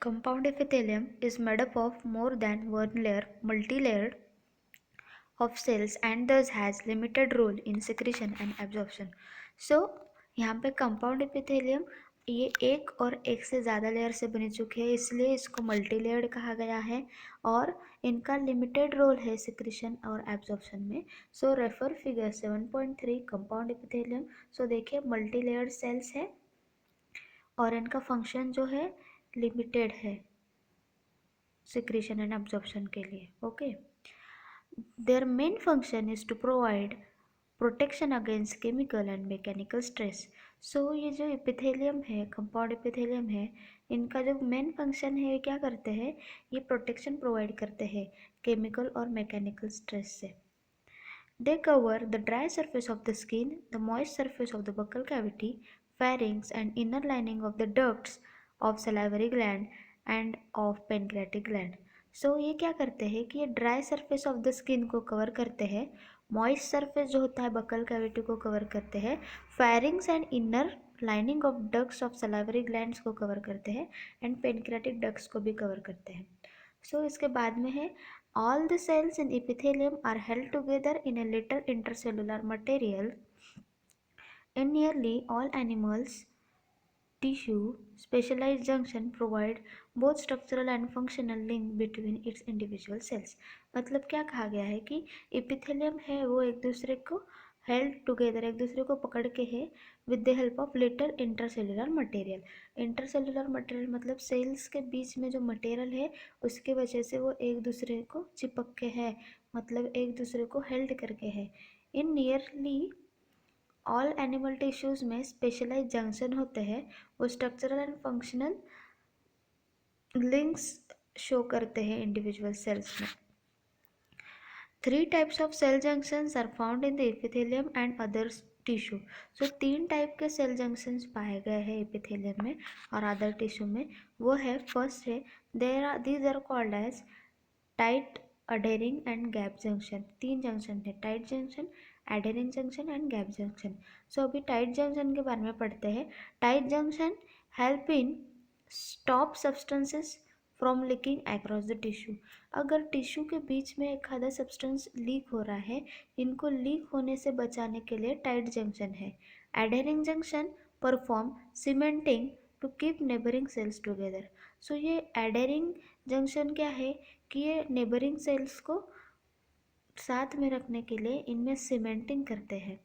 Compound epithelium is made up of more than one layer, multi-layered of cells and thus has limited role in secretion and absorption. So यहाँ पे compound epithelium ये एक और एक से ज़्यादा layer से बनी चुकी है, इसलिए इसको मल्टी लेयर्ड कहा गया है और इनका लिमिटेड रोल है सिक्रीशन और एब्जॉर्प्शन में. सो रेफर फिगर 7.3 कंपाउंड एपिथेलियम. सो देखिए मल्टी लेयर्ड सेल्स है और इनका फंक्शन जो है लिमिटेड है सिक्रीशन एंड एब्जॉर्प्शन के लिए. Okay, their main function is to provide protection against chemical and mechanical stress. So ये जो एपिथेलियम है, कंपाउंड एपिथेलियम है, इनका जो मेन फंक्शन है क्या करते हैं, ये प्रोटेक्शन प्रोवाइड करते हैं केमिकल और मैकेनिकल स्ट्रेस से. They cover the dry surface of the skin, the moist surface of the buccal cavity, pharynx and inner lining of the ducts of salivary gland and of pancreatic gland. सो ये क्या करते हैं कि ये dry surface of the skin को cover करते हैं, moist surface जो होता है बकल कैविटी को कवर करते हैं, firings and inner lining of ducts of salivary glands को कवर करते हैं एंड पेनक्रेटिक डक्ट्स को भी कवर करते हैं. सो इसके बाद में है all the cells in epithelium are held together in a little intercellular material. In nearly all animals tissue, specialized junction provide both structural and functional link between its individual cells. मतलब क्या कहा गया है कि एपिथेलियम है वो एक दूसरे को हेल्ड टुगेदर, एक दूसरे को पकड़ के है with the help of little intercellular material. Intercellular material मतलब सेल्स के बीच में जो मटेरियल है उसके वजह से वो एक दूसरे को चिपक के है, मतलब एक दूसरे को हेल्ड करके है. In nearly all animal tissues में स्पेशलाइज जंक्शन होते हैं, वो structural and functional links show करते हैं इंडिविजुअल सेल्स में. 3 types of cell junctions are found in the epithelium and other tissue. So 3 type के सेल जंक्शंस पाए गए हैं एपिथेलियम में और अदर टिश्यू में. वो है फर्स्ट है these are called as tight, adhering and gap junction. 3 junction है, tight junction, adhering junction and gap junction. So अभी टाइट जंक्शन के बारे में पढ़ते हैं. Tight junction help in stop substances from leaking across the tissue. अगर tissue के बीच में एक आधा सब्सटेंस लीक हो रहा है, इनको लीक होने से बचाने के लिए टाइट जंक्शन है. Adhering junction perform cementing to keep neighbouring cells together. So ये एडेरिंग जंक्शन क्या है कि ये नेबरिंग सेल्स को साथ में रखने के लिए इनमें सीमेंटिंग करते हैं,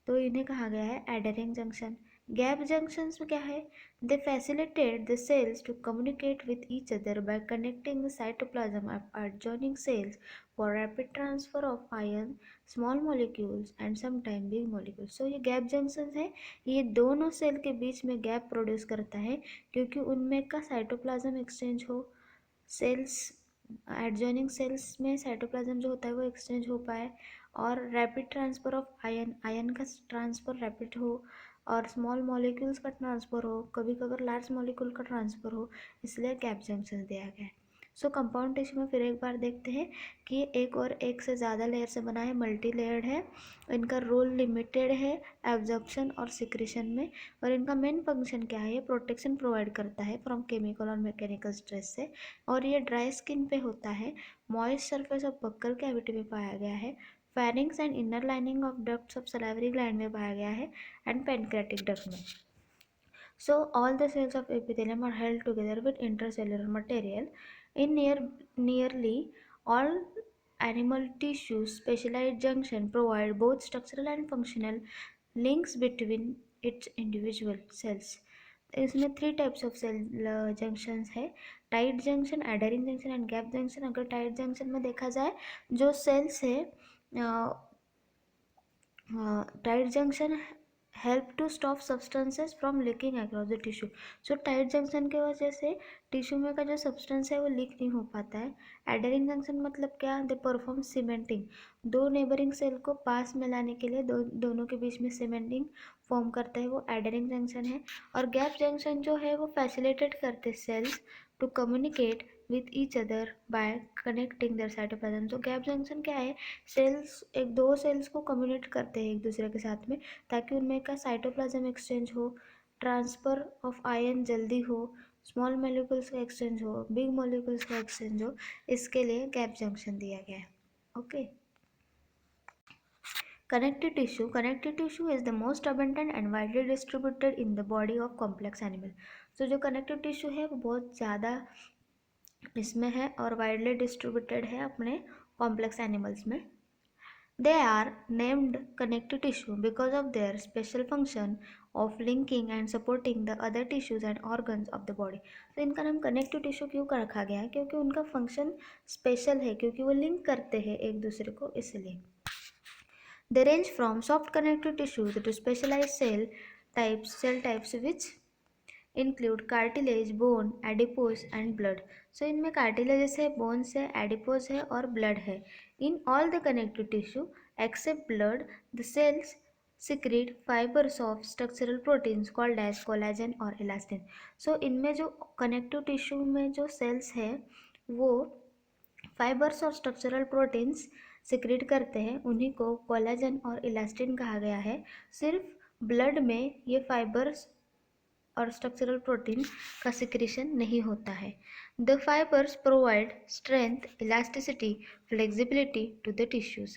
तो इन्हें कहा गया है एडेरिंग जंक्शन. गैप जंक्शंस में क्या है, they facilitate the cells to communicate with each other by connecting the cytoplasm of adjoining cells for rapid transfer of ion, small molecules and sometime big molecules. So ये gap junctions है, ये दोनों cell के बीच में gap produce करता है क्योंकि उनमें का साइटोप्लाज्म एक्सचेंज हो, सेल्स एडजॉइनिंग सेल्स में साइटोप्लाज्म जो होता है वो एक्सचेंज हो पाए और rapid transfer of ion, ion का ट्रांसफ़र रैपिड हो और स्मॉल मॉलिक्यूल्स का ट्रांसफ़र हो, कभी कभार लार्ज मॉलिक्यूल का ट्रांसफ़र हो, इसलिए गैप जंक्शन दिया गया है. सो कंपाउंड टिश्यू में फिर एक बार देखते हैं कि ये एक और एक से ज़्यादा लेयर से बना है, मल्टी लेयर्ड है, इनका रोल लिमिटेड है एब्जॉर्प्शन और सिक्रीशन में और इनका मेन फंक्शन क्या है, ये प्रोटेक्शन प्रोवाइड करता है फ्रॉम केमिकल और मैकेनिकल स्ट्रेस से और ये ड्राई स्किन पे होता है, moist surface of buccal cavity में पाया गया है, pharynx and inner lining of ducts of salivary gland में पाया गया है and pancreatic duct में. So all the cells of epithelium are held together with intercellular material. In nearly all animal tissues, specialized junction provide both structural and functional links between its individual cells. इसमें 3 types of cell junctions है, tight junction, adhering junction and gap junction. अगर tight junction में देखा जाए जो cells है, tight junction help to stop substances from leaking across the tissue. So tight junction की वजह से टिश्यू में का जो सब्सटेंस है वो लीक नहीं हो पाता है. एडरिंग जंक्शन मतलब क्या, दे परफॉर्म सीमेंटिंग, दो नेबरिंग सेल को पास में लाने के लिए दोनों के बीच में सीमेंटिंग फॉर्म करता है, वो एडरिंग जंक्शन है. और गैप जंक्शन जो है वो फैसिलिटेट करते cells to communicate with each other by connecting their cytoplasm. तो गैप जंक्शन क्या है, सेल्स एक दो सेल्स को कम्युनिकेट करते हैं एक दूसरे के साथ में ताकि उनमें का साइटोप्लाज्म एक्सचेंज हो, ट्रांसफ़र ऑफ आयन जल्दी हो, स्मॉल मॉलिक्यूल्स का एक्सचेंज हो, बिग मॉलिक्यूल्स का एक्सचेंज हो, इसके लिए गैप जंक्शन दिया गया है. Okay. Connective tissue is the most abundant and widely distributed in the body of complex animal. So जो connective tissue है वो बहुत ज़्यादा इसमें है और widely distributed है अपने complex animals में. They are named connective tissue because of their special function of linking and supporting the other tissues and organs of the body. तो इनका नाम connective tissue क्यों रखा गया है? क्योंकि उनका function special है, क्योंकि वो link करते हैं एक दूसरे को, इसलिए. They range from soft connective tissues to specialized cell types which include cartilage, bone, adipose and blood. So इनमें cartilages है, bones है, adipose है और blood है. In all the connective tissue except blood, the cells secrete fibers of structural proteins called as collagen और elastin. So इनमें जो connective tissue में जो cells है वो फाइबर्स और स्ट्रक्चरल प्रोटीन्स सिक्रीट करते हैं, उन्हीं को कोलाजन और इलास्टिन कहा गया है. सिर्फ ब्लड में ये फाइबर्स और स्ट्रक्चरल प्रोटीन का सिक्रीशन नहीं होता है. The fibres provide strength, elasticity, flexibility to the tissues.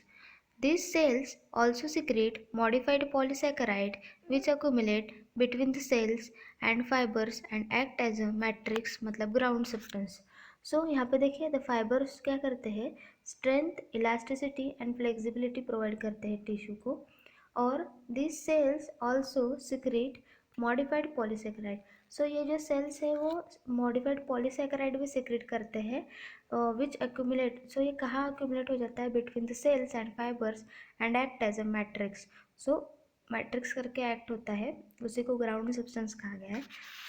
These cells also secrete modified polysaccharide which accumulate between the cells and fibers and act as a matrix मतलब ground substance. So यहाँ पे देखिए the fibres क्या करते हैं, strength, elasticity and flexibility provide करते हैं tissue को. और this cells also secrete modified polysaccharide. So ये जो सेल्स है वो मॉडिफाइड पॉलीसेक्राइड भी सिक्रेट करते हैं विच एक्यूमुलेट. सो ये कहाँ एक्यूमुलेट हो जाता है, between the cells and fibres and act as a matrix. So matrix करके एक्ट होता है, उसी को ग्राउंड सब्सटेंस कहा गया है.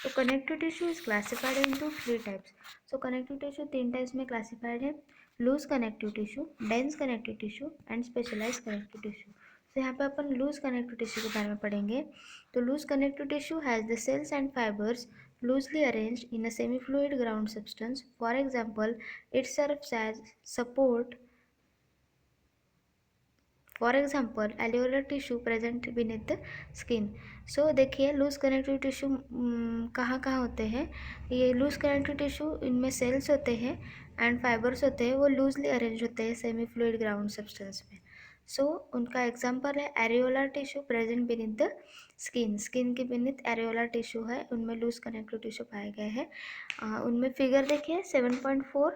तो connective tissue is classified into 3 types. So connective tissue 3 types में क्लासिफाइड है, loose connective tissue, dense connective tissue and specialised connective tissue. तो यहाँ पे अपन लूज कनेक्टिव टिश्यू के बारे में पढ़ेंगे. तो loose connective tissue has the cells and fibres loosely arranged in a semi-fluid ground substance. For example, it serves as support. For example, alveolar tissue present beneath the skin. So देखिए loose connective tissue कहाँ कहाँ होते हैं. ये loose connective tissue इनमें sales होते हैं and fibres होते हैं, वो लूजली अरेंज होते हैं सेमी फ्लूइड ग्राउंड सब्सटेंस में. सो उनका एग्जाम्पल है areolar tissue present beneath the skin. Skin के बिनीथ एरियोलर टिश्यू है, उनमें लूज कनेक्टिव टिश्यू पाए गए हैं. उनमें फिगर देखिए 7.4.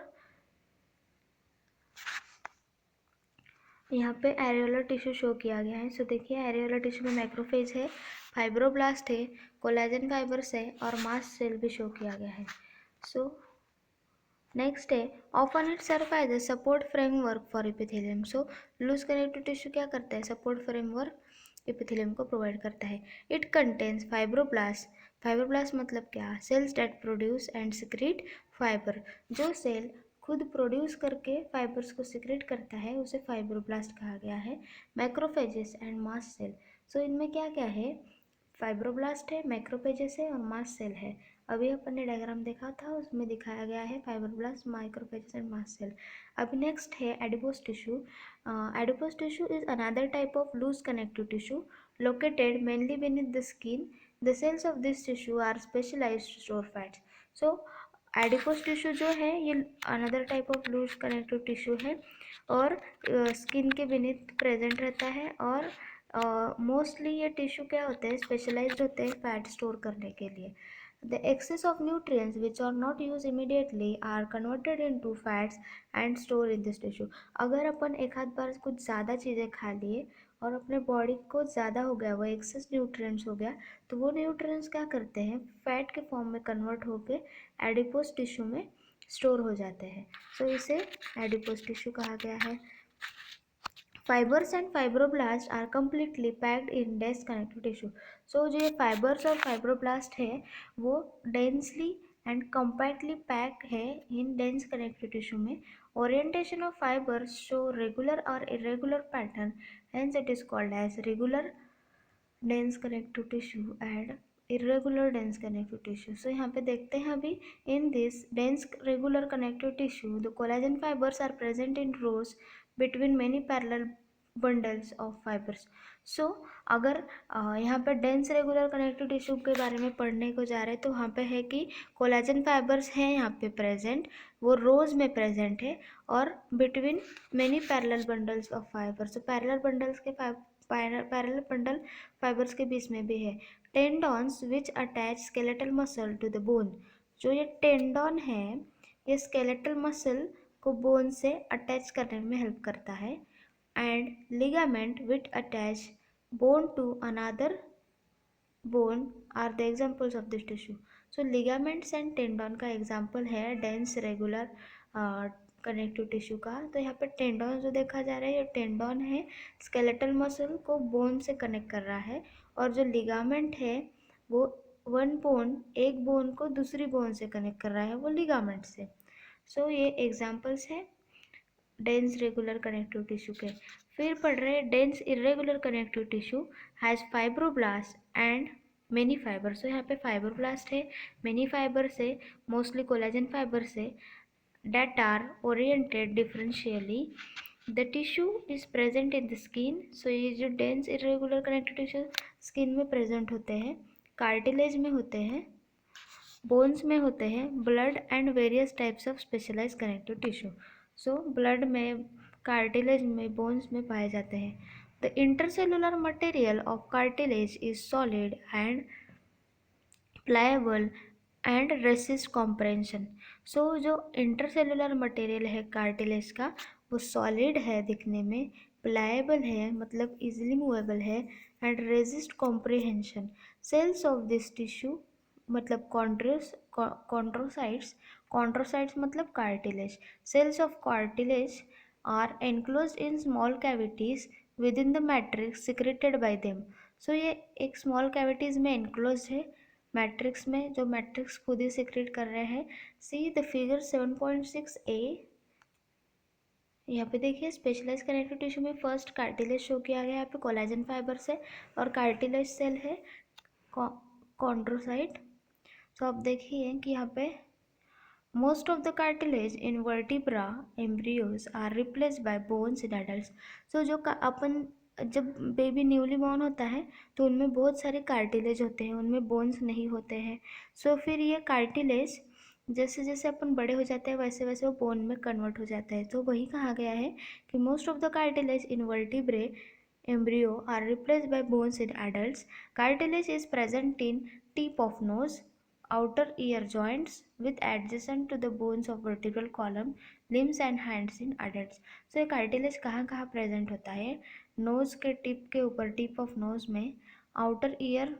यहाँ पे एरियोलर टिश्यू शो किया गया है. सो देखिए एरियोलर टिश्यू में मैक्रोफेज है, फाइब्रोब्लास्ट है, कोलेजन फाइबर्स है और मास्ट सेल भी शो किया गया है. सो नेक्स्ट है often it serve as a support framework for epithelium. So loose connective tissue क्या करता है, सपोर्ट फ्रेमवर्क इपिथेलियम को प्रोवाइड करता है. It contains fibroblast. फाइब्रोब्लास्ट मतलब क्या, cells that produce and secrete fibre. जो सेल खुद प्रोड्यूस करके फाइबर्स को सिक्रेट करता है उसे फाइब्रोब्लास्ट कहा गया है. Macrophages and mast cell. So इनमें क्या क्या है, फाइब्रोब्लास्ट है, मैक्रोफेजेस है और मास्ट सेल है. अभी अपन ने डायग्राम देखा था, उसमें दिखाया गया है fibroblast, microphages and mast cell. अभी नेक्स्ट है adipose tissue. Adipose tissue is another type of loose connective tissue located mainly beneath the skin. The cells of this tissue are specialized to store fats. So adipose tissue जो है ये another type of loose connective tissue है और skin के beneath present रहता है. और mostly ये टिश्यू क्या होते हैं, स्पेशलाइज्ड होते हैं फैट स्टोर करने के लिए. The excess of nutrients which are not used immediately are converted into fats and stored in this tissue. अगर अपन एक आध बार कुछ ज़्यादा चीज़ें खा लिए और अपने बॉडी को ज़्यादा हो गया, वो एक्सेस न्यूट्रिएंट्स हो गया, तो वो न्यूट्रिएंट्स क्या करते हैं, फैट के फॉर्म में कन्वर्ट होके एडिपोज टिश्यू में स्टोर हो जाते हैं. सो इसे एडिपोज टिश्यू कहा गया है. Fibres and fibroblast are completely packed in dense connective tissue. So जो ये फाइबर्स और फाइब्रोब्लास्ट है वो डेंसली एंड कम्पैक्टली पैक है इन डेंस कनेक्टिव टिश्यू में. Orientation of fibres show regular और irregular pattern, hence it is called as regular dense connective tissue and irregular dense connective tissue. So यहाँ पे देखते हैं अभी in this dense regular connective tissue the collagen fibers are present in rows between many parallel bundles of fibers. So अगर यहाँ पे dense regular connective tissue के बारे में पढ़ने को जा रहे हैं तो वहाँ पे है कि कोलेजन फाइबर्स हैं यहाँ पे प्रेजेंट, वो रोज में प्रेजेंट है, और between many parallel bundles of fibres, तो पैरेलल बंडल्स के पैरेलल बंडल फाइबर्स के बीच में भी है। Tendons which attach skeletal muscle to the bone, जो ये टेंडॉन है ये स्केलेटल मसल को बोन से अटैच करने में हेल्प करता है। And ligament which attach bone to another bone are the examples of this tissue. So ligaments and tendon का example है dense regular कनेक्टिव टिश्यू का। तो यहाँ पे टेंडॉन जो देखा जा रहा है ये टेंडॉन है, स्केलेटल मसल को बोन से कनेक्ट कर रहा है, और जो लिगामेंट है वो एक बोन को दूसरी बोन से कनेक्ट कर रहा है, वो लिगामेंट से। सो ये एग्जाम्पल्स है डेंस रेगुलर कनेक्टिव टिश्यू के। फिर पढ़ रहे हैं dense irregular connective tissue has fibroblast and many fibres. तो यहाँ पे फाइब्रोब्लास्ट है, मेनी फाइबर्स है, मोस्टली कोलेजन फाइबर्स है, that are oriented differentially. The tissue is present in the skin. So ये जो dense irregular connective tissue skin में present होते हैं, कार्टिलेज में होते हैं, बोन्स में होते हैं, blood and various types of specialise connective tissue. So blood में, कार्टिलेज में, बोन्स में पाए जाते हैं। The intercellular material of cartilage is solid and pliable and resist compression. So जो इंटरसेलुलर मटेरियल है कार्टिलेज का वो सॉलिड है दिखने में, प्लायबल है मतलब इजीली मूवेबल है, and resist comprehension. Cells of this tissue मतलब कॉन्ड्रोसाइट्स, कॉन्ड्रोसाइट्स मतलब cartilage, cells of cartilage are enclosed in small cavities within the matrix secreted by them. So ये एक स्मॉल कैविटीज में enclose है matrix में, जो matrix खुद ही सिक्रेट कर रहे हैं। See the figure 7.6a। यहाँ पे देखिए स्पेशलाइज कनेक्टिव टिश्यू में फर्स्ट कार्टिलेज शो किया गया, यहाँ पे कोलेजन फाइबर से, और कार्टिलेज सेल है कॉन्ड्रोसाइट। तो आप देखिए कि यहाँ पे most of the cartilage in vertebra embryos are replaced by bones in adults. So जो अपन जब बेबी न्यूली बॉर्न होता है तो उनमें बहुत सारे कार्टिलेज होते हैं, उनमें बोन्स नहीं होते हैं। सो फिर ये कार्टिलेज जैसे जैसे अपन बड़े हो जाते हैं वैसे वैसे वो बोन में कन्वर्ट हो जाता है। तो वही कहा गया है कि most of the cartilage in vertebrae embryo are replaced by bones in adults. Cartilage is present in tip of nose, outer ear joints with adjacent to the bones of vertebral column, limbs and hands in adults. So ये cartilage कहाँ कहाँ present होता है? Knows के tip के ऊपर, tip of nose में, outer ear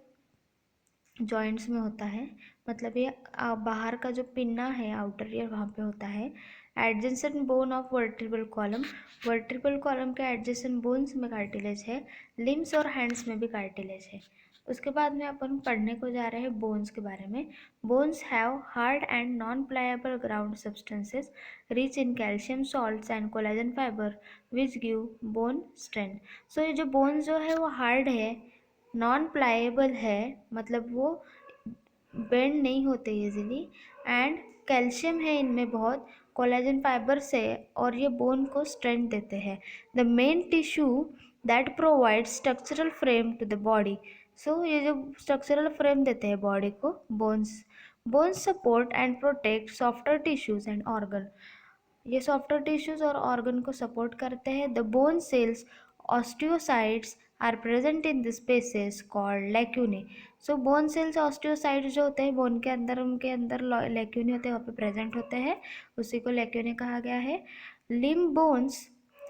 joints में होता है, मतलब ये बाहर का जो पिन्ना है आउटर ईयर वहाँ पे होता है। Adjacent bone of vertebral column, vertebral column के एडजेसेंट बोन्स में कार्टिलेज है, लिम्स और हैंड्स में भी कार्टिलेज है। उसके बाद में अपन पढ़ने को जा रहे हैं बोन्स के बारे में। Bones have hard and non pliable ground substances rich in calcium salts and collagen fibre which give bone strength. So ये जो बोन्स जो है वो हार्ड है, नॉन प्लायबल है मतलब वो बेंड नहीं होते इजीली, एंड कैल्शियम है इनमें बहुत, कोलेजन फाइबर्स है, और ये बोन को स्ट्रेंथ देते हैं। The main tissue that provide structural frame to the body. So ये जो स्ट्रक्चरल फ्रेम देते हैं बॉडी को, bones. Bones support and protect softer tissues and organ, ये सॉफ्टवेयर टिश्यूज और ऑर्गन को सपोर्ट करते हैं। The bone cells osteocytes are present in the spaces called lacunae. So bone cells osteocytes जो होते हैं बोन के अंदर, उनके अंदर लैक्यूने होते हैं, वहाँ पे प्रेजेंट होते हैं, उसी को लैक्यूने कहा गया है। Limb bones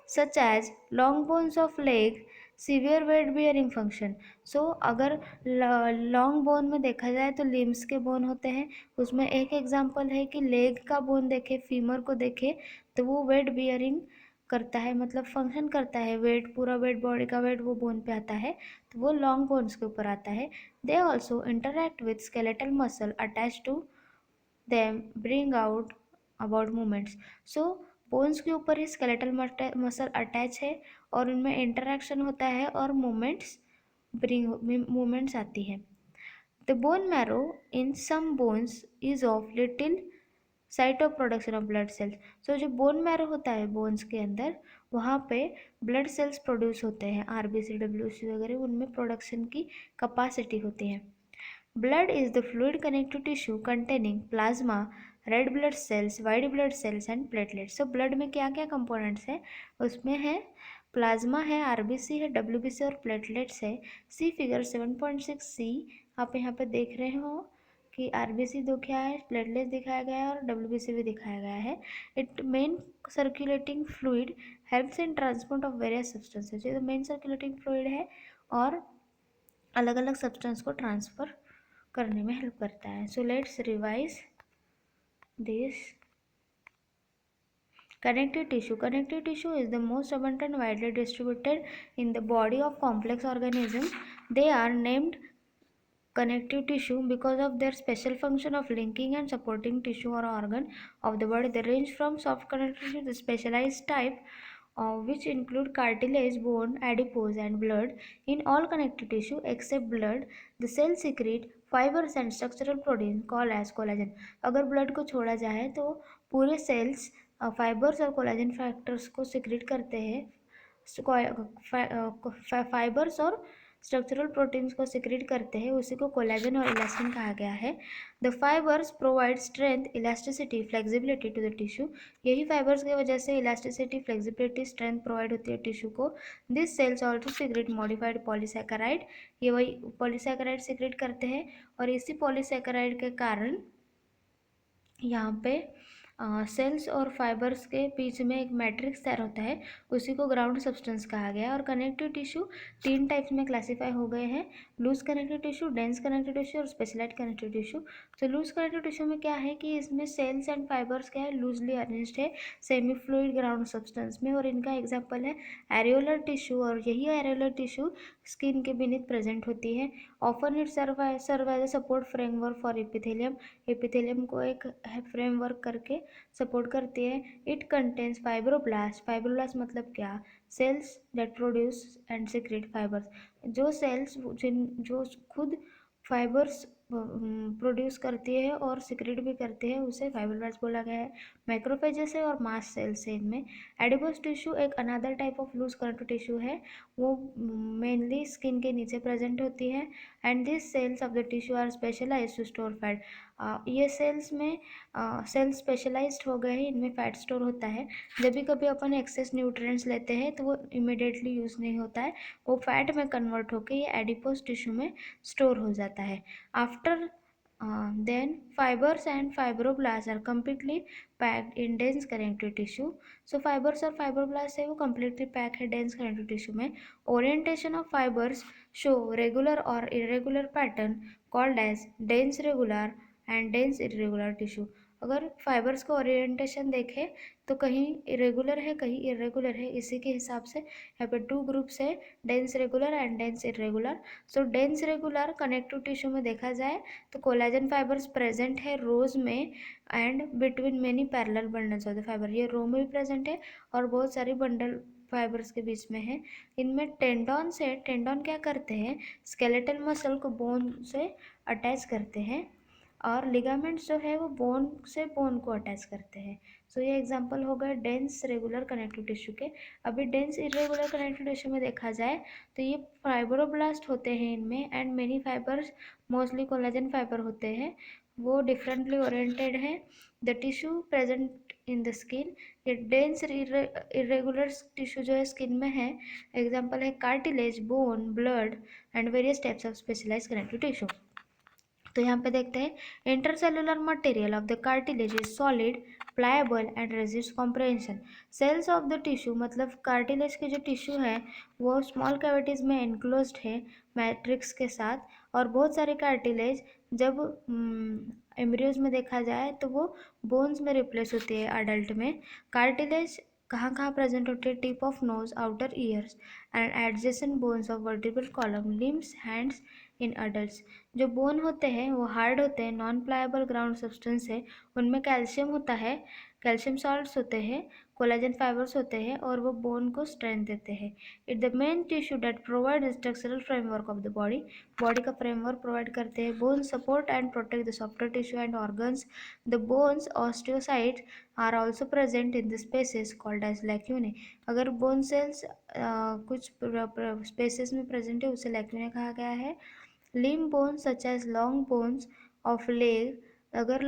such as long bones of leg severe weight bearing function. So अगर लॉन्ग बोन में देखा जाए तो लिम्स के बोन होते हैं, उसमें एक एग्जांपल है कि लेग का बोन देखे, फीमर को देखे तो वो वेट बियरिंग करता है, मतलब फंक्शन करता है, वेट, पूरा वेट, बॉडी का वेट वो बोन पे आता है, तो वो लॉन्ग बोन्स के ऊपर आता है। They also interact with skeletal muscle attach to them bring out about movements. So bones के ऊपर ही स्केलेटल मसल अटैच है और उनमें इंटरेक्शन होता है और मूवमेंट्स आती है। The bone marrow in some bones is of little site of production of blood cells. So जो बोन मैरो होता है बोन्स के अंदर वहाँ पे ब्लड सेल्स प्रोड्यूस होते हैं, आरबीसी डब्ल्यूसी वगैरह, उनमें प्रोडक्शन की कैपेसिटी होती है। Blood is the fluid connective tissue containing plasma, red blood cells, white blood cells and platelets. So blood में क्या क्या कंपोनेंट्स हैं, उसमें है प्लाज्मा है, आरबीसी है, डब्ल्यूबीसी और प्लेटलेट्स है। सी फिगर 7.6 सी आप यहाँ पे देख रहे हो कि आरबीसी दो क्या है, प्लेटलेट्स दिखाया गया है और डब्ल्यूबीसी भी दिखाया गया है। It main circulating fluid helps in transport of various substances. ये तो मेन सर्कुलेटिंग फ्लूइड है और अलग अलग सब्सटेंस को ट्रांसफर करने में हेल्प करता है। So let's revise this. Connective tissue. Connective tissue is the most abundant, widely distributed in the body of complex organisms. They are named connective tissue because of their special function of linking and supporting tissue or organ of the body. They range from soft connective tissue to specialized type, which include cartilage, bone, adipose, and blood. In all connective tissue except blood, the cells secrete fibers and structural proteins called as collagen. अगर blood को छोड़ा जाए तो पूरे cells fibres और collagen factors को secrete करते हैं, फाइबर्स और स्ट्रक्चरल प्रोटीन्स को सिक्रीट करते हैं, उसी को कोलेजन और इलास्टिन कहा गया है। The fibres provide strength, elasticity, flexibility to the tissue. यही फाइबर्स की वजह से इलास्टिसिटी, फ्लेक्सिबिलिटी, स्ट्रेंथ प्रोवाइड होती है टिश्यू को। This cells also secrete modified polysaccharide, ये वही पॉलीसैकेराइड सिक्रेट करते हैं और इसी पॉलीसैकेराइड के कारण यहाँ पे सेल्स और फाइबर्स के बीच में एक मैट्रिक्स तैयार होता है, उसी को ग्राउंड सब्सटेंस कहा गया है। और कनेक्टिव टिश्यू तीन टाइप्स में क्लासीफाई हो गए हैं, loose connective tissue, dense connective tissue और स्पेशलाइज्ड कनेक्टिव टिश्यू। तो लूज कनेक्टिव टिश्यू में क्या है कि इसमें सेल्स एंड फाइबर्स क्या है, लूजली अरेंज्ड है सेमी फ्लूइड ग्राउंड सब्सटेंस में, और इनका एग्जाम्पल है एरियोलर टिश्यू, और यही एरियोलर टिश्यू स्किन के बीनीथ प्रेजेंट होती है। Often it serve as a support framework for epithelium, epithelium को एक फ्रेमवर्क करके सपोर्ट करती है। इट कंटेन्स फाइब्रोब्लास्ट, फाइब्रोब्लास्ट मतलब क्या, cells that produce and secrete fibres, जो सेल्स जो खुद फाइबर्स प्रोड्यूस करती है और सिक्रेट भी करती है, उसे फाइब्रोब्लास्ट बोला गया है। मैक्रोफेजेस है और मास्ट सेल्स है इनमें। एडिपोज टिश्यू एक another type of loose connective tissue है, वो मेनली स्किन के नीचे प्रेजेंट होती है। And this cells of the tissue are specialised to store fat, ये सेल्स में सेल्स स्पेशलाइज्ड हो गए हैं, इनमें फैट स्टोर होता है। जब भी कभी अपन एक्सेस न्यूट्रिएंट्स लेते हैं तो वो इमिडिएटली यूज़ नहीं होता है, वो फैट में कन्वर्ट होकर ये एडिपोज टिश्यू में स्टोर हो जाता है। After then fibers and fibroblasts are completely packed in dense connective tissue. So fibers और fibroblasts है वो completely packed है dense connective tissue में। Orientation of fibers show regular or irregular pattern called as dense regular and dense irregular tissue. अगर fibres का orientation देखें तो कहीं इरेगुलर है कहीं इरेगुलर है, इसी के हिसाब से यहाँ पे टू ग्रुप्स है, dense regular and dense irregular. So dense regular connective tissue में देखा जाए तो कोलाजन फाइबर्स प्रेजेंट है रोज में and between many parallel bundles of the fibre, ये रो में भी प्रेजेंट है और बहुत सारी बंडल फाइबर्स के बीच में है। इनमें टेंडॉन से, टेंडॉन क्या करते हैं, स्केलेटल मसल को बोन से अटैच करते हैं और लिगामेंट्स जो है वो बोन से बोन को अटैच करते हैं। सो ये एग्जांपल हो गए डेंस रेगुलर कनेक्टिव टिश्यू के। अभी डेंस इरेगुलर कनेक्टिव टिश्यू में देखा जाए तो ये फाइब्रोब्लास्ट होते हैं इनमें and many fibres, mostly collagen fibre होते हैं, वो डिफरेंटली ओरिएंटेड है। The tissue present in the skin, ये डेंस इरेगुलर टिश्यू जो है स्किन में है, एग्जाम्पल है cartilage, bone, blood and various types of specialise connective tissue. तो यहाँ पे देखते हैं intercellular material of the cartilage is solid, pliable and resist compression. Cells of the tissue मतलब कार्टिलेज के जो टिश्यू है वो स्मॉल कैविटीज़ में एनक्लोज्ड है मैट्रिक्स के साथ, और बहुत सारे कार्टिलेज जब एम्ब्रियोज में देखा जाए तो वो बोन्स में रिप्लेस होती है अडल्ट में। कार्टिलेज कहाँ कहाँ प्रेजेंट होती है, tip of nose, outer years and adjacent bones of vertebral column, limbs, hands in adults. जो बोन होते हैं वो हार्ड होते हैं, नॉन प्लायबल ग्राउंड सब्सटेंस है, उनमें कैल्शियम होता है, कैल्शियम सॉल्ट्स होते हैं, कोलेजन फाइबर्स होते हैं और वो बोन को स्ट्रेंथ देते हैं। It the main tissue that provide structural framework of the body, body का फ्रेमवर्क प्रोवाइड करते हैं। Bone support and protect the softer tissue and organs. The bones osteocytes are also present in the spaces called as lacunae. अगर bone cells कुछ spaces में present है उसे lacunae कहा गया है। Limb bones such as long bones of leg, अगर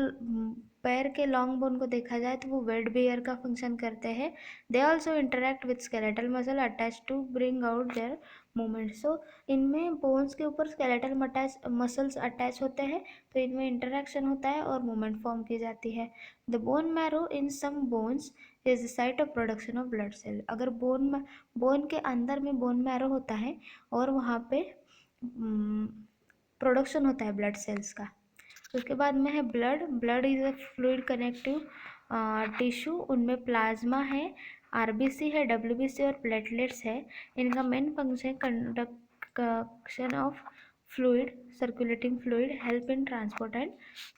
पैर के लॉन्ग बोन को देखा जाए तो वो वेट बेयर का फंक्शन करते हैं। They also interact with skeletal muscle attach to bring out their movement. So इनमें बोन्स के ऊपर स्केलेटल मसल्स अटैच होते हैं, तो इनमें इंटरेक्शन होता है और मूवमेंट फॉर्म की जाती है। The bone marrow in some bones is the site of production of blood cell. अगर बोन के अंदर में बोन मैरो होता है और वहाँ पे प्रोडक्शन होता है ब्लड सेल्स का। उसके बाद में है blood is a fluid connective tissue. उनमें प्लाज्मा है, आरबीसी है, डब्ल्यूबीसी और प्लेटलेट्स है। इनका main function conduction of fluid, circulating fluid, help in transport and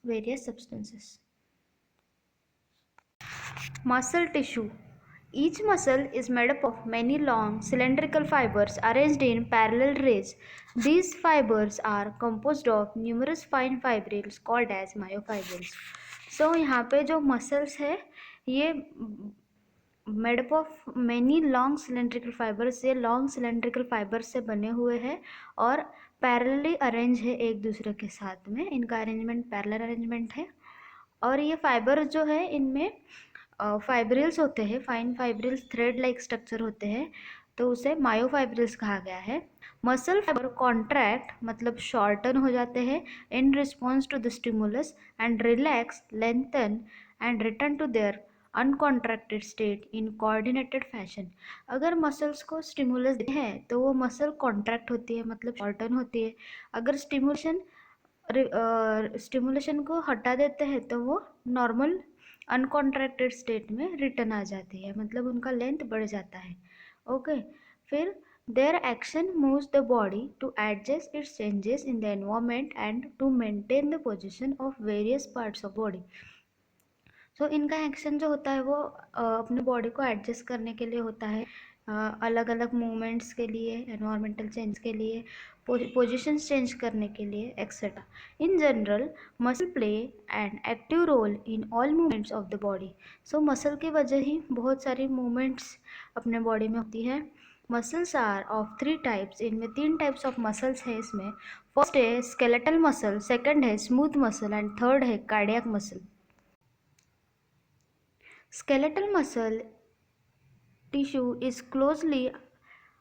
various substances. Muscle tissue. Each muscle is made up of many long cylindrical fibers arranged in parallel rays. These fibers are composed of numerous fine fibrils called as myofibrils. So यहाँ पे जो muscles है ये made up of many long cylindrical fibres, ये long cylindrical fibres से बने हुए हैं और पैरेलली अरेंज है एक दूसरे के साथ में। इनका अरेंजमेंट पैरेलल अरेंजमेंट है। और ये फाइबर्स जो है इनमें फाइब्रिल्स होते हैं, fine fibrils thread like structure होते हैं, तो उसे मायोफाइब्रिल्स कहा गया है। मसल फाइबर कॉन्ट्रैक्ट मतलब शॉर्टन हो जाते हैं in response to the stimulus and relax, lengthen and return to their uncontracted state in coordinated fashion. अगर मसल्स को स्टिमुलस देते हैं तो वो मसल कॉन्ट्रैक्ट होती है मतलब शॉर्टन होती है। अगर स्टिमुलेशन को हटा देते हैं तो वो नॉर्मल अनकॉन्ट्रैक्टेड स्टेट में रिटर्न आ जाती है, मतलब उनका लेंथ बढ़ जाता है। ओके, फिर their action moves the body to adjust its changes in the environment and to maintain the position of various parts of body. So इनका एक्शन जो होता है वो अपने बॉडी को एडजस्ट करने के लिए होता है, अलग अलग मूवमेंट्स के लिए, एनवायरमेंटल चेंज के लिए, पोजीशंस चेंज करने के लिए etcetera. In general muscle play an active role in all movements of the body. So muscle की वजह ही बहुत सारी मूवमेंट्स अपने बॉडी में होती है। मसल्स आर ऑफ 3 टाइप्स, इनमें 3 टाइप्स ऑफ मसल्स है इसमें। फर्स्ट है स्केलेटल मसल, सेकंड है स्मूथ मसल एंड थर्ड है cardiac muscle. Skeletal muscle tissue is closely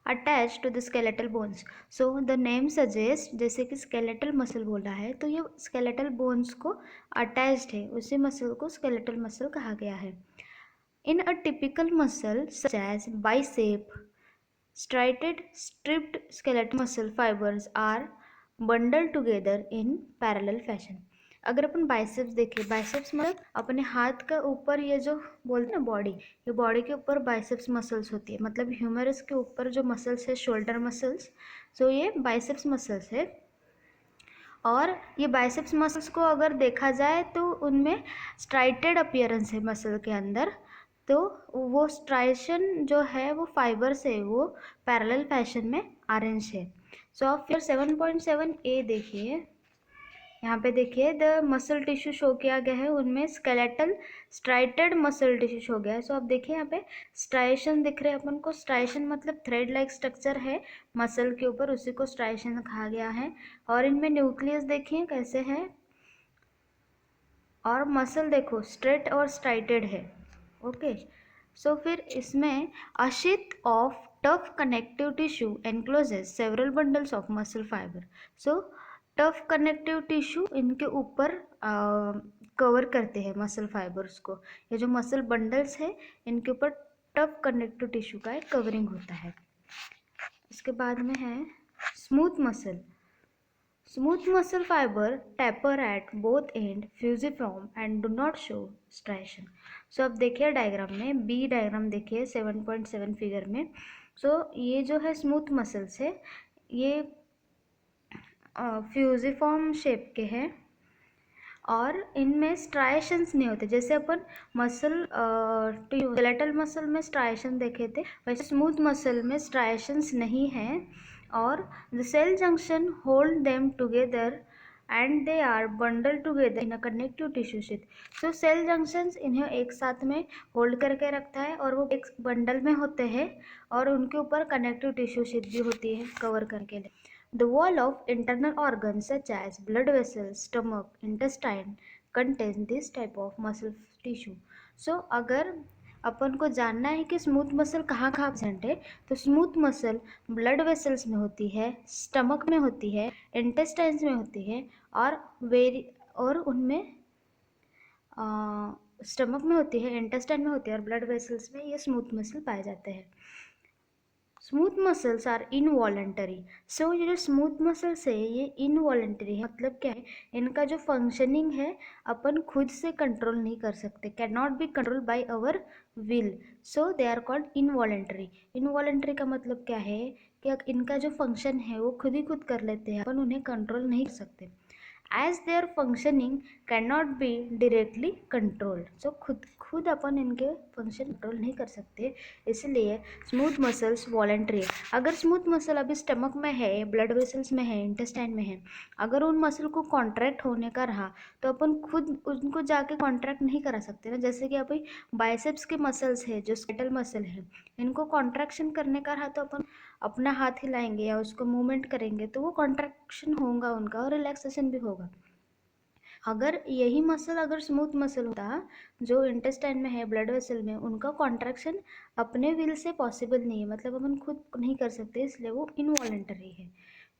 attached to the skeletal bones. So the name suggests, जैसे कि skeletal muscle बोला है तो ये skeletal bones को attached है, उसी muscle को skeletal muscle कहा गया है। In a typical muscle such as bicep, striated stripped skeletal muscle fibers are bundled together in parallel fashion. अगर अपन बाइसेप्स देखें, बाइसेप्स मतलब अपने हाथ का ऊपर ये जो बोलते हैं ना बॉडी, ये बॉडी के ऊपर बाइसेप्स मसल्स होती है, मतलब ह्यूमरस के ऊपर जो मसल्स है शोल्डर मसल्स, सो ये बाइसेप्स मसल्स है। और ये बाइसेप्स मसल्स को अगर देखा जाए तो उनमें स्ट्राइटेड अपीयरेंस है मसल के अंदर, तो वो स्ट्राइशन जो है वो फाइबर से वो पैरेलल फैशन में अरेंज है। सो आप फिर 7.7a देखिए, यहाँ पे देखिए द मसल टिश्यू शो किया गया है, उनमें skeletal striated muscle tissue show गया है। सो आप देखिए यहाँ पे स्ट्राइशन दिख रहे हैं अपन को, स्ट्राइशन मतलब थ्रेड लाइक स्ट्रक्चर है मसल के ऊपर, उसी को स्ट्राइशन कहा गया है। और इनमें न्यूक्लियस देखिए कैसे है, और मसल देखो स्ट्रेट और स्ट्राइटेड है। ओके, सो फिर इसमें अ sheath of tough connective tissue encloses several bundles of muscle fibre. So tough connective tissue इनके ऊपर कवर करते हैं मसल फाइबर्स को। ये जो मसल बंडल्स है इनके ऊपर टफ कनेक्टिव टिश्यू का एक कवरिंग होता है। इसके बाद में है smooth muscle. Smooth muscle fibre taper at both end, fusiform and do not show striation. सो अब देखिए डायग्राम में, बी डायग्राम देखिए 7.7 फिगर में। सो ये जो है स्मूथ मसल्स है, ये फ्यूजिफॉर्म शेप के हैं और इनमें स्ट्राइएशंस नहीं होते। जैसे अपन मसल स्केलेटल मसल में स्ट्राइएशन देखे थे, वैसे स्मूथ मसल में स्ट्राइएशंस नहीं हैं। और the cell junction hold them together and they are bundle together in a connective tissue sheet. So cell junctions इन्हें एक साथ में होल्ड करके रखता है और वो एक बंडल में होते हैं और उनके ऊपर कनेक्टिव टिश्यू शीट भी होती है कवर करके लिए। The wall of internal organs such as blood vessels, stomach, intestine contain this type of muscle tissue. So अगर अपन को जानना है कि स्मूथ मसल कहाँ कहाँ प्रेजेंट है, तो स्मूथ मसल ब्लड वेसल्स में होती है, स्टमक में होती है, इंटेस्टाइन्स में होती है और उनमें स्टमक में होती है, इंटेस्टाइन में होती है और ब्लड वेसल्स में ये स्मूथ मसल पाए जाते हैं। Smooth muscles are involuntary. So ये जो स्मूथ मसल्स है ये इनवॉलेंटरी है। मतलब क्या है, इनका जो फंक्शनिंग है अपन खुद से कंट्रोल नहीं कर सकते, can not be control by our will, so they are called involuntary. Involuntary का मतलब क्या है कि इनका जो फंक्शन है वो खुद ही खुद कर लेते हैं, अपन उन्हें कंट्रोल नहीं कर सकते। As their functioning can not be directly controlled. So खुद अपन इनके फंक्शन कंट्रोल नहीं कर सकते, इसलिए स्मूथ मसल्स वॉलेंट्री है। अगर स्मूथ मसल अभी स्टमक में है, ब्लड वेसल्स में है, इंटेस्टाइन में है, अगर उन मसल को कॉन्ट्रैक्ट होने का रहा तो अपन खुद उनको जाके कॉन्ट्रैक्ट नहीं करा सकते ना। जैसे कि अभी बाइसेप्स के मसल्स है, जो स्केलेटल मसल है, इनको कॉन्ट्रैक्शन करने का रहा तो अपन अपना हाथ हिलाएंगे या उसको मूवमेंट करेंगे तो वो कॉन्ट्रैक्शन होगा उनका और रिलैक्सेशन भी होगा। अगर यही मसल अगर स्मूथ मसल होता जो इंटेस्टाइन में है, ब्लड वेसल में, उनका कॉन्ट्रैक्शन अपने विल से पॉसिबल नहीं है, मतलब अपन खुद नहीं कर सकते, इसलिए वो इनवॉलेंटरी है।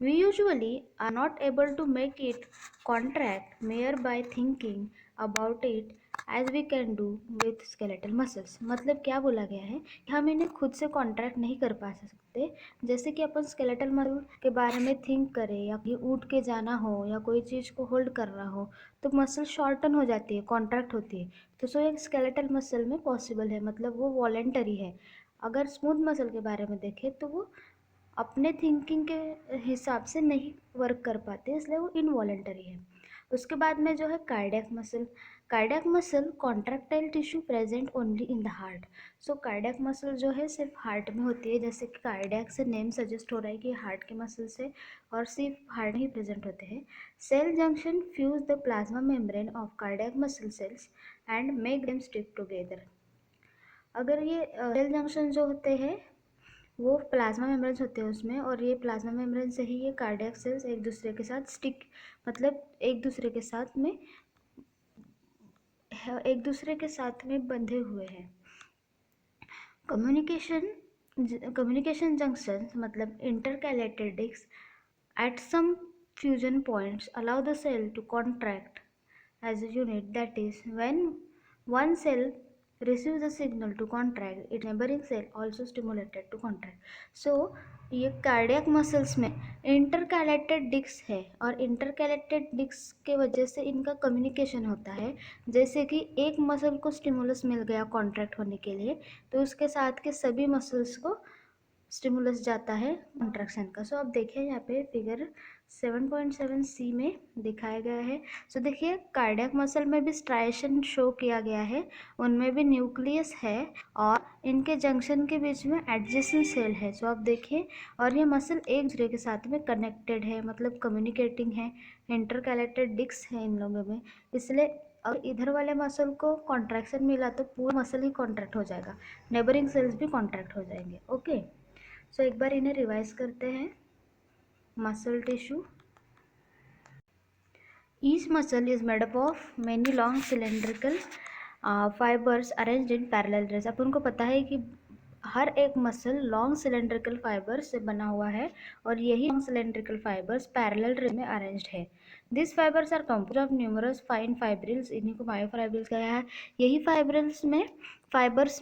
We usually are not able to make it contract merely by thinking about it as we can do with skeletal muscles. मतलब क्या बोला गया है कि हम इन्हें खुद से कॉन्ट्रैक्ट नहीं कर पा सकते। जैसे कि अपन स्केलेटल मसल के बारे में थिंक करें या कहीं उठ के जाना हो या कोई चीज़ को होल्ड करना हो तो मसल शॉर्टन हो जाती है, कॉन्ट्रैक्ट होती है। तो सो एक स्केलेटल मसल में पॉसिबल है, मतलब वो वॉलेंटरी है। अगर स्मूथ मसल के बारे में देखें तो वो अपने थिंकिंग के हिसाब से नहीं वर्क कर पाते, इसलिए वो इनवॉलेंटरी है। उसके बाद में जो है cardiac muscle. Cardiac muscle contractile tissue present only in the heart. So cardiac muscle जो है सिर्फ हार्ट में होती है, जैसे कि कार्डियक से नेम सजेस्ट हो रहा है कि हार्ट के मसल्स है और सिर्फ हार्ट ही प्रेजेंट होते हैं। Cell junction fuse the plasma membrane of cardiac muscle cells and make them stick together. अगर ये सेल जंक्शन जो होते हैं वो प्लाज्मा मेम्ब्रेन्स होते हैं उसमें, और ये प्लाज्मा मेम्ब्रेन से ही ये कार्डियक सेल्स एक दूसरे के साथ स्टिक, मतलब एक दूसरे के साथ में बंधे हुए हैं। कम्युनिकेशन जंक्शंस मतलब intercalated disc at some fusion points allow the cell to contract as a unit, that is when one cell receives a signal to contract, its neighboring cell also stimulated to contract. So ये cardiac muscles में intercalated disc है और intercalated disc के वजह से इनका communication होता है। जैसे कि एक मसल को स्टिमुलस मिल गया कॉन्ट्रैक्ट होने के लिए तो उसके साथ के सभी मसल्स को स्टिमुलस जाता है कॉन्ट्रैक्शन का। सो अब देखिए यहाँ पे फिगर 7.7c में दिखाया गया है। सो देखिए कार्डियक मसल में भी स्ट्राइएशन शो किया गया है, उनमें भी न्यूक्लियस है और इनके जंक्शन के बीच में एडजेसेंट सेल है। सो आप देखिए, और ये मसल एक दूसरे के साथ में कनेक्टेड है, मतलब कम्युनिकेटिंग है, इंटरकैलेटेड डिस्क है इन लोगों में। इसलिए और इधर वाले मसल को कॉन्ट्रैक्शन मिला तो पूरा मसल ही कॉन्ट्रैक्ट हो जाएगा, नेबरिंग सेल्स भी कॉन्ट्रैक्ट हो जाएंगे। ओके, सो एक बार इन्हें रिवाइज करते हैं। Muscle tissue, each muscle is made up of many long cylindrical fibres arranged in parallel rays. अपन को पता है कि हर एक मसल लॉन्ग सिलेंड्रिकल फाइबर से बना हुआ है और यही लॉन्ग सिलेंड्रिकल फाइबर्स पैरेलल रे में अरेंज्ड है। This fibres are compose of numerous fine fibrils, इन्हीं को मायोफाइब्रिल्स कहा है। यही फाइबर्स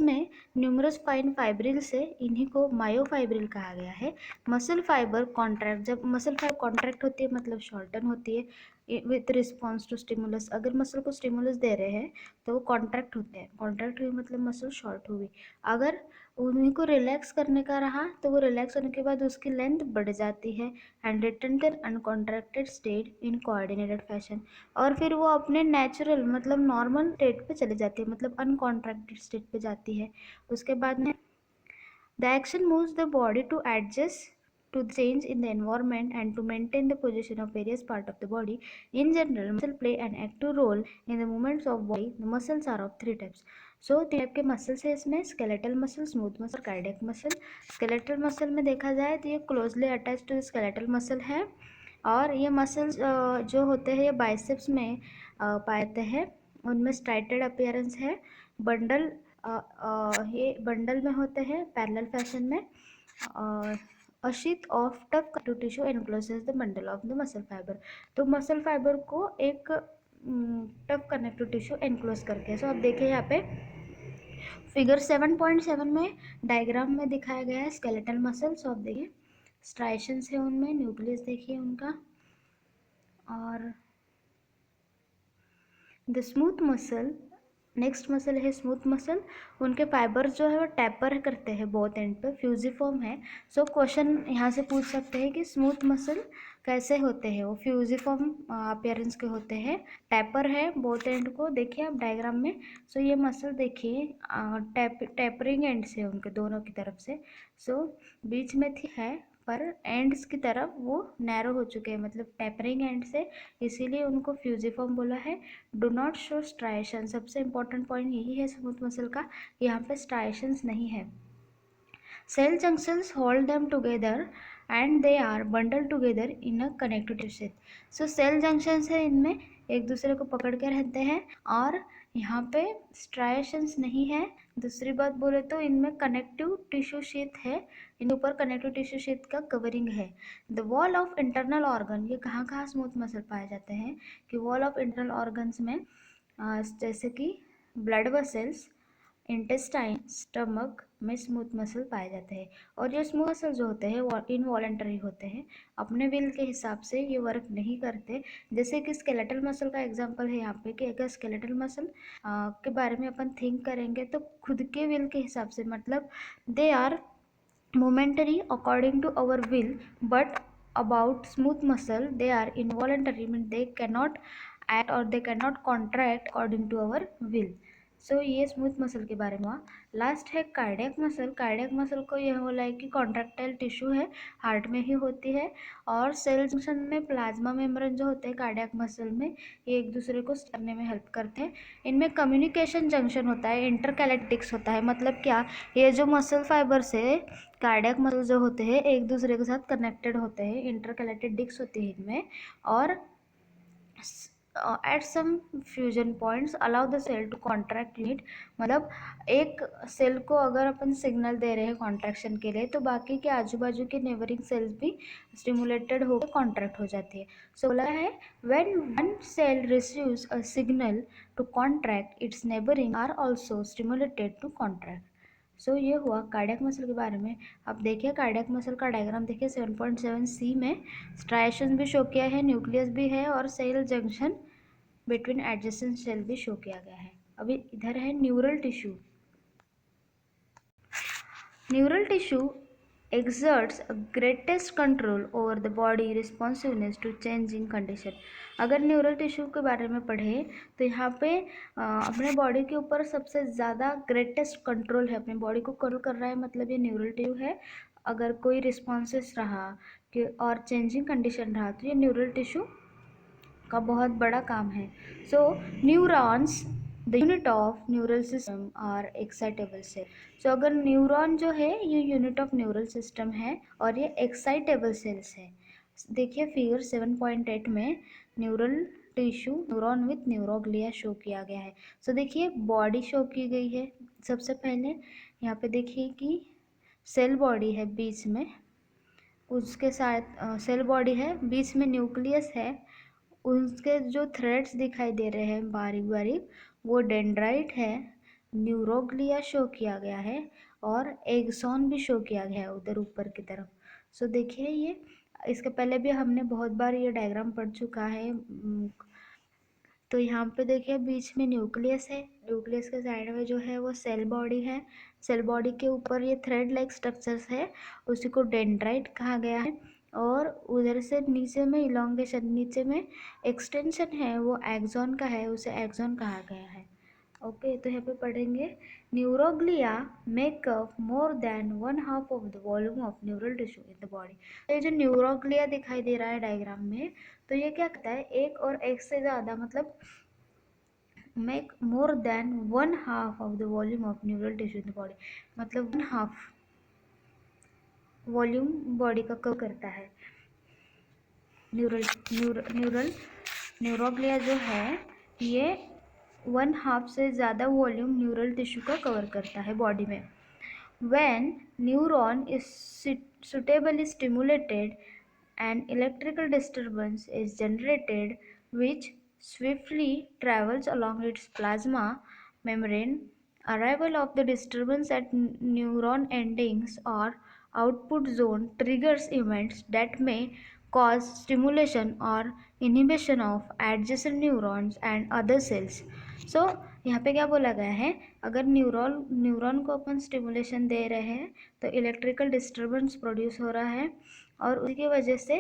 में न्यूमरस फाइन फाइब्रिल्स है, इन्हीं को मायोफाइब्रिल कहा गया है। मसल फाइबर कॉन्ट्रैक्ट, जब मसल फाइबर कॉन्ट्रैक्ट होती है मतलब शॉर्टन होती है, विथ रिस्पॉन्स टू स्टिमुलस। अगर मसल को स्टिमुलस दे रहे हैं तो वो कॉन्ट्रैक्ट होते हैं, कॉन्ट्रैक्ट हुई मतलब मसल शॉर्ट हुई। अगर उन्हीं को रिलैक्स करने का रहा तो वो रिलैक्स होने के बाद उसकी लेंथ बढ़ जाती है and return to uncontracted state in coordinated fashion. और फिर वो अपने नेचुरल मतलब नॉर्मल स्टेट पे चली जाती है, मतलब अनकॉन्ट्रैक्टेड स्टेट पे जाती है। उसके बाद में the action moves the body to adjust to the change in the environment and to maintain the position of various parts of the body. In general, muscle play an active role in the movements of body. The muscles are of three types. So type के muscles है इसमें, skeletal muscle, smooth muscle, cardiac muscle. Skeletal muscle में देखा जाए तो ये closely attach to skeletal muscle है और ये मसल्स जो होते हैं ये बाइसेप्स में पाए जाते हैं। उनमें स्ट्राइटेड अपीयरेंस है। बंडल ये बंडल में होते हैं पैरेलल फैशन में। A sheet of tough connective tissue encloses the bundle of the muscle fibre. तो मसल फाइबर को एक टफ कनेक्टिव टिश्यू एनक्लोज करके। सो आप देखिए यहाँ पे फिगर 7.7 में डायग्राम में दिखाया गया है स्केलेटल मसल। सो आप देखिए स्ट्राइशंस है उनमें, न्यूक्लियस देखिए उनका। और the smooth muscle, next muscle है स्मूथ मसल। उनके फाइबर्स जो है वो टैपर करते हैं बोथ एंड पे, फ्यूजिफॉर्म है। सो क्वेश्चन यहाँ से पूछ सकते हैं कि स्मूथ मसल कैसे होते हैं, वो फ्यूजिफॉर्म अपीयरेंस के होते हैं, टैपर है बोथ एंड को। देखिए आप डायग्राम में। सो ये मसल देखिए टैपरिंग एंड्स है उनके दोनों की तरफ से। सो बीच में थी है पर एंड्स की तरफ वो नैरो हो चुके हैं, मतलब टैपरिंग एंड से, इसीलिए उनको फ्यूजिफॉर्म बोला है। डो नॉट शो स्ट्राइशन, सबसे इंपॉर्टेंट पॉइंट यही है स्मूथ मसल का, यहाँ पे स्ट्राइशंस नहीं है। Cell junctions hold them together and they are bundle together in a connective tissue. So cell junctions है, इनमें एक दूसरे को पकड़ के रहते हैं और यहाँ पे स्ट्राइशंस नहीं है। दूसरी बात बोले तो इनमें कनेक्टिव टिश्यू शीथ है, इनके ऊपर कनेक्टिव टिश्यू शीथ का कवरिंग है। The wall of internal organ, ये कहाँ कहाँ स्मूथ मसल पाए जाते हैं कि वॉल ऑफ इंटरनल ऑर्गन्स में जैसे कि ब्लड वेसल्स, इंटेस्टाइन, स्टमक में स्मूथ मसल पाए जाते हैं। और ये स्मूथ मसल जो होते हैं वो इनवॉलेंटरी होते हैं, अपने विल के हिसाब से ये वर्क नहीं करते। जैसे कि स्केलेटल मसल का एग्जांपल है यहाँ पे कि अगर स्केलेटल मसल के बारे में अपन थिंक करेंगे तो खुद के विल के हिसाब से, मतलब they are momentary according to our will, but about smooth muscle they are involuntary, means they cannot act or they cannot contract according to our will. सो ये स्मूथ मसल के बारे में हुआ। लास्ट है कार्डियक मसल। कार्डियक मसल को यह बोला है कि कॉन्ट्रैक्टाइल टिश्यू है, हार्ट में ही होती है और सेल जंक्शन में प्लाज्मा मेम्ब्रेन जो होते हैं कार्डियक मसल में, ये एक दूसरे को करने में हेल्प करते हैं। इनमें कम्युनिकेशन जंक्शन होता है, इंटरकैलेक्टिक्स होता है। मतलब क्या, ये जो मसल फाइबर्स है कार्डियक मसल जो होते हैं एक दूसरे के साथ कनेक्टेड होते हैं, इंटरकलेक्टेड डिस्क होती है इनमें। और at some fusion points allow the cell to contract unit, मतलब एक सेल को अगर अपन सिग्नल दे रहे हैं कॉन्ट्रैक्शन के लिए तो बाकी के आजू बाजू के नेबरिंग सेल्स भी स्टिमुलेटेड होकर कॉन्ट्रैक्ट हो जाती है। सो बोला है when one cell receives a signal to contract its neighbouring are also stimulated to contract. So ये हुआ कार्डियक मसल के बारे में। अब देखिए कार्डियक मसल का डायग्राम देखिए 7.7 सी में स्ट्राइशन भी शो किया है, न्यूक्लियस भी है और cell junction between adjacent cell भी शो किया गया है। अभी इधर है neural tissue. Neural tissue exerts a greatest control over the body responsiveness to changing condition। अगर न्यूरल टिश्यू के बारे में पढ़े तो यहाँ पे अपने बॉडी के ऊपर सबसे ज़्यादा ग्रेटेस्ट कंट्रोल है, अपने बॉडी को कंट्रोल कर रहा है, मतलब ये न्यूरल टिश्यू है। अगर कोई रिस्पॉन्सेस रहा कि और चेंजिंग कंडीशन रहा तो ये न्यूरल टिश्यू का बहुत बड़ा काम है। So neurons the unit of neural system are excitable cell. So अगर न्यूरॉन जो है ये यूनिट ऑफ न्यूरल सिस्टम है और ये एक्साइटेबल सेल्स है। देखिए फिगर 7.8 में neural tissue neuron with neuroglia show किया गया है। सो देखिए बॉडी शो की गई है। सबसे पहले यहाँ पे देखिए कि सेल बॉडी है बीच में, उसके साथ सेल बॉडी है, बीच में न्यूक्लियस है, उसके जो थ्रेड्स दिखाई दे रहे हैं बारीक बारीक वो डेंड्राइट है, न्यूरोग्लिया शो किया गया है और एक्सॉन भी शो किया गया है उधर ऊपर की तरफ। सो देखिए ये इसके पहले भी हमने बहुत बार ये डायग्राम पढ़ चुका है। तो यहाँ पे देखिए बीच में न्यूक्लियस है, न्यूक्लियस के साइड में जो है वो सेल बॉडी है, सेल बॉडी के ऊपर ये थ्रेड लाइक स्ट्रक्चर्स है, उसी को डेंड्राइट कहा गया है। और उधर से नीचे में इलोंगेशन, नीचे में एक्सटेंशन है वो एक्सॉन का है, उसे एक्सॉन कहा गया है। ओके, तो यहाँ पे पढ़ेंगे neuroglia make up more than 1/2 of the volume of neural tissue in the body. तो ये जो न्यूरोग्लिया दिखाई दे रहा है डायग्राम में, तो ये क्या कहता है, एक और एक से ज़्यादा, मतलब make more than 1/2 of the volume of neural tissue in the body, मतलब 1/2 वॉल्यूम बॉडी का कवर करता है। न्यूरोग्लिया जो है ये 1/2 से ज़्यादा वॉल्यूम न्यूरल टिश्यू का कवर करता है बॉडी में। When neuron is suitably stimulated, an electrical disturbance is generated which swiftly travels along its plasma membrane. Arrival of the disturbance at neuron endings or output zone triggers events that may cause stimulation or inhibition of adjacent neurons and other cells. So यहाँ पे क्या बोला गया है, अगर neuron को अपन stimulation दे रहे हैं तो इलेक्ट्रिकल डिस्टर्बेंस प्रोड्यूस हो रहा है और उसकी वजह से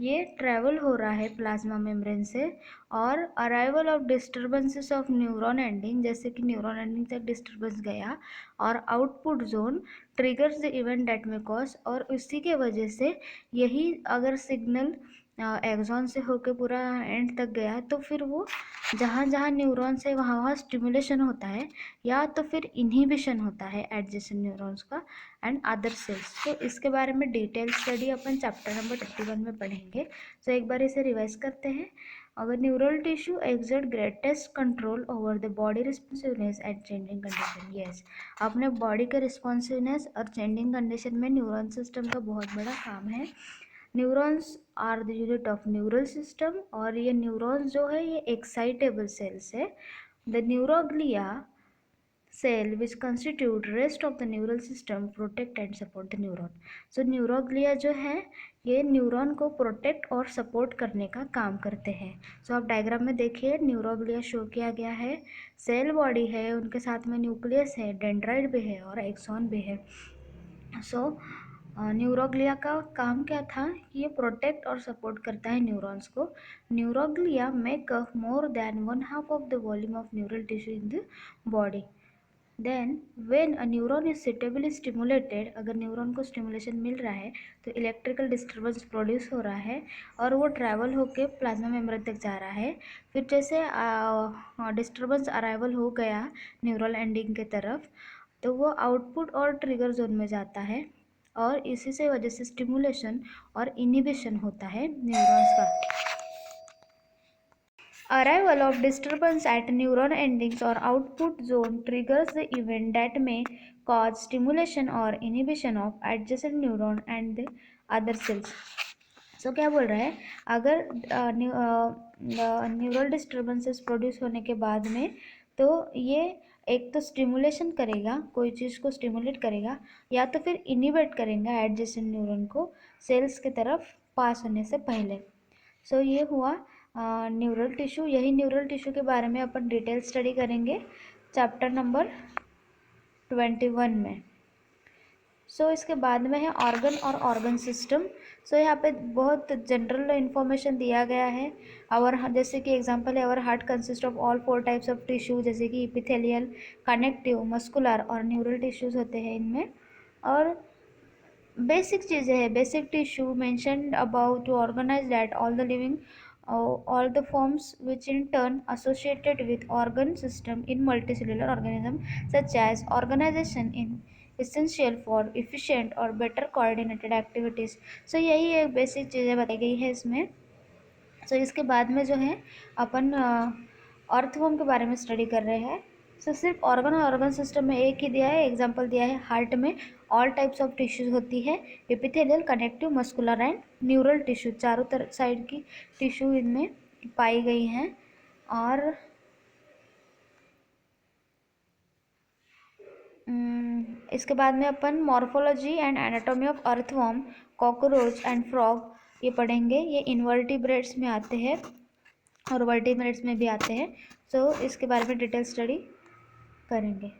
ये ट्रैवल हो रहा है प्लाज्मा मेम्ब्रेन से। और arrival of disturbances of neuron ending, जैसे कि न्यूरॉन एंडिंग तक डिस्टर्बेंस गया, और output zone triggers the event that में कॉज, और उसी के वजह से यही अगर सिग्नल एक्सॉन से होके पूरा एंड तक गया तो फिर वो जहाँ जहाँ न्यूरॉन्स है वहाँ वहाँ स्टिमुलेशन होता है या तो फिर इनहिबिशन होता है एडजेसेंट न्यूरॉन्स का एंड अदर सेल्स। तो इसके बारे में डिटेल स्टडी अपन चैप्टर नंबर 31 में पढ़ेंगे। तो एक बार इसे रिवाइज करते हैं। अगर neural tissue exert greatest control over the body responsiveness at changing condition. Yes, अपने बॉडी के रिस्पॉन्सिवनेस और चेंजिंग कंडीशन में न्यूरॉन सिस्टम का बहुत बड़ा काम है। Neurons are the unit of neural system, और ये न्यूरॉन्स जो है ये एक्साइटेबल सेल्स है। The neuroglia cell which constitute rest of the neural system protect and support the neuron. So neuroglia जो है ये न्यूरॉन को प्रोटेक्ट और सपोर्ट करने का काम करते हैं। सो आप डायग्राम में देखिए न्यूरोग्लिया शो किया गया है, सेल बॉडी है, उनके साथ में न्यूक्लियस है, डेंड्राइट भी है और एक्सॉन भी है। सो न्यूरोग्लिया का काम क्या था कि ये प्रोटेक्ट और सपोर्ट करता है न्यूरॉन्स को। Neuroglia make up more than 1/2 of the volume of neural tissue in the body. Then when a neuron is suitably stimulated, अगर न्यूरॉन को स्टिमुलेशन मिल रहा है तो इलेक्ट्रिकल डिस्टर्बेंस प्रोड्यूस हो रहा है और वो ट्रैवल होके प्लाज्मा मेम्ब्रेन तक जा रहा है। फिर जैसे डिस्टर्बेंस अराइवल हो गया न्यूरल एंडिंग के तरफ तो वो आउटपुट और ट्रिगर जोन में जाता है और इसी से वजह से स्टिमुलेशन और इनिबिशन होता है न्यूरॉन्स का। Arrival of disturbance at neuron endings or output zone triggers the event that may cause stimulation or inhibition of adjacent neuron and the other cells. So क्या बोल रहा है, अगर न्यूरल डिस्टर्बेंसेस प्रोड्यूस होने के बाद में तो ये एक तो स्टिमुलेशन करेगा, कोई चीज़ को स्टिमुलेट करेगा, या तो फिर इनिबिट करेगा एडजेसेंट न्यूरॉन को सेल्स की तरफ पास होने से पहले। सो ये हुआ न्यूरल टिश्यू। यही न्यूरल टिश्यू के बारे में अपन डिटेल स्टडी करेंगे चैप्टर नंबर 21 में। सो इसके बाद में है ऑर्गन और ऑर्गन सिस्टम। सो यहाँ पे बहुत जनरल इन्फॉर्मेशन दिया गया है। और जैसे कि एग्जांपल है, our heart consist of all 4 types of tissue, जैसे कि इपिथेलियल, कनेक्टिव, मस्कुलर और न्यूरल टिश्यूज होते हैं इनमें। और बेसिक चीज़ें हैं, basic tissue mentioned above to organize that all the forms which in turn associated with organ system in multicellular organism, such as organization in essential for efficient or better coordinated activities. So यही एक basic चीज़ें बताई गई है इसमें। सो इसके बाद में जो है अपन अर्थवॉर्म के बारे में स्टडी कर रहे हैं। सो सिर्फ ऑर्गन और ऑर्गन सिस्टम में एक ही दिया है, एग्जांपल दिया है हार्ट में ऑल टाइप्स ऑफ टिश्यूज होती है, epithelial, connective, muscular and neural tissue, चारों तरफ साइड की टिश्यू इनमें पाई गई हैं। और इसके बाद में अपन morphology and anatomy of earthworm, cockroach and frog ये पढ़ेंगे। ये इनवर्टिब्रेट्स में आते हैं और वर्टिब्रेट्स में भी आते हैं, तो इसके बारे में डिटेल स्टडी करेंगे।